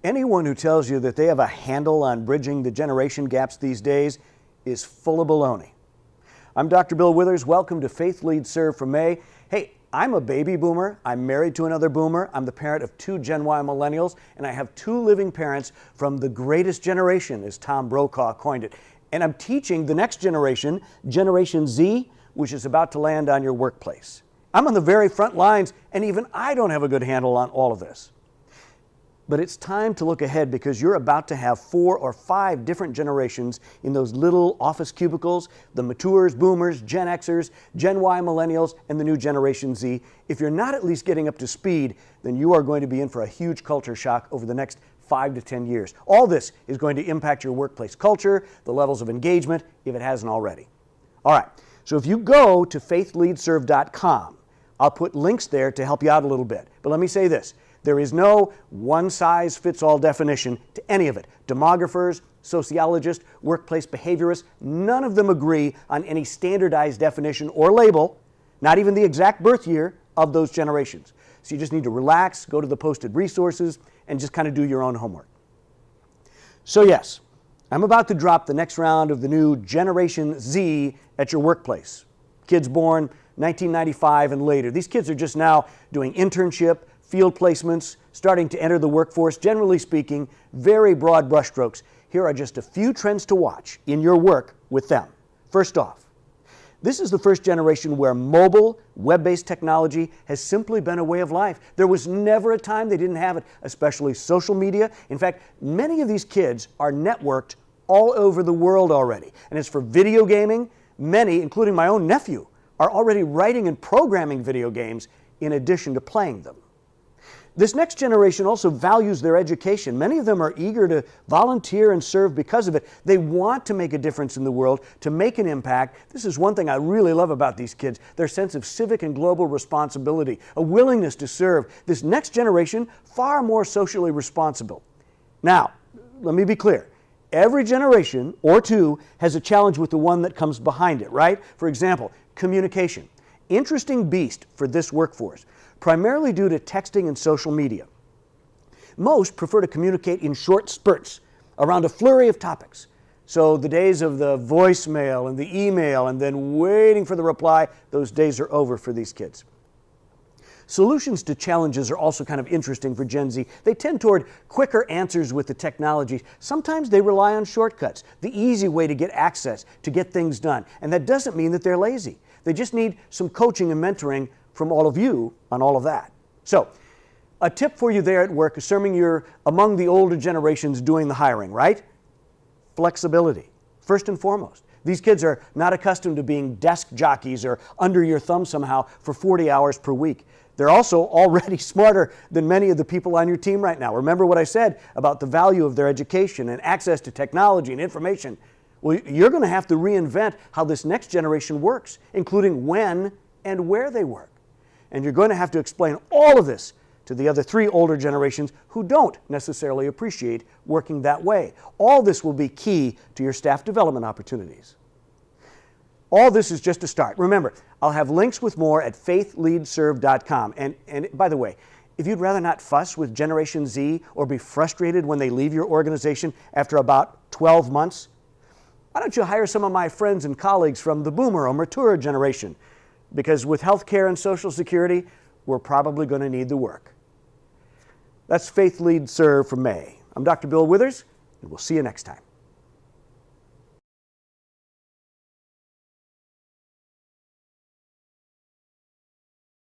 Anyone who tells you that they have a handle on bridging the generation gaps these days is full of baloney. I'm Dr. Bill Withers. Welcome to Faith Lead Serve from May. Hey, I'm a baby boomer. I'm married to another boomer. I'm the parent of 2 Gen Y millennials, and I have 2 living parents from the greatest generation, as Tom Brokaw coined it. And I'm teaching the next generation, Generation Z, which is about to land on your workplace. I'm on the very front lines, and even I don't have a good handle on all of this. But it's time to look ahead because you're about to have 4 or 5 different generations in those little office cubicles, the matures, boomers, Gen Xers, Gen Y millennials, and the new Generation Z. If you're not at least getting up to speed, then you are going to be in for a huge culture shock over the next 5 to 10 years. All this is going to impact your workplace culture, the levels of engagement, if it hasn't already. All right, so if you go to faithleadserve.com, I'll put links there to help you out a little bit. But let me say this. There is no one-size-fits-all definition to any of it. Demographers, sociologists, workplace behaviorists, none of them agree on any standardized definition or label, not even the exact birth year of those generations. So you just need to relax, go to the posted resources, and just kind of do your own homework. So yes, I'm about to drop the next round of the new Generation Z at your workplace. Kids born 1995 and later. These kids are just now doing internship, field placements, starting to enter the workforce. Generally speaking, very broad brushstrokes. Here are just a few trends to watch in your work with them. First off, this is the first generation where mobile, web-based technology has simply been a way of life. There was never a time they didn't have it, especially social media. In fact, many of these kids are networked all over the world already. And as for video gaming, many, including my own nephew, are already writing and programming video games in addition to playing them. This next generation also values their education. Many of them are eager to volunteer and serve because of it. They want to make a difference in the world, to make an impact. This is one thing I really love about these kids, their sense of civic and global responsibility, a willingness to serve. This next generation, far more socially responsible. Now, let me be clear. Every generation or 2 has a challenge with the one that comes behind it, right? For example, communication. Interesting beast for this workforce, primarily due to texting and social media. Most prefer to communicate in short spurts around a flurry of topics. So the days of the voicemail and the email and then waiting for the reply, those days are over for these kids. Solutions to challenges are also kind of interesting for Gen Z. They tend toward quicker answers with the technology. Sometimes they rely on shortcuts, the easy way to get access, to get things done. And that doesn't mean that they're lazy. They just need some coaching and mentoring from all of you on all of that. So, a tip for you there at work, assuming you're among the older generations doing the hiring, right? Flexibility, first and foremost. These kids are not accustomed to being desk jockeys or under your thumb somehow for 40 hours per week. They're also already smarter than many of the people on your team right now. Remember what I said about the value of their education and access to technology and information. Well, you're going to have to reinvent how this next generation works, including when and where they work. And you're going to have to explain all of this to the other 3 older generations who don't necessarily appreciate working that way. All this will be key to your staff development opportunities. All this is just a start. Remember, I'll have links with more at faithleadserve.com. And by the way, if you'd rather not fuss with Generation Z or be frustrated when they leave your organization after about 12 months, why don't you hire some of my friends and colleagues from the boomer or mature generation? Because with healthcare and Social Security, we're probably going to need the work. That's Faith Lead Serve for May. I'm Dr. Bill Withers, and we'll see you next time.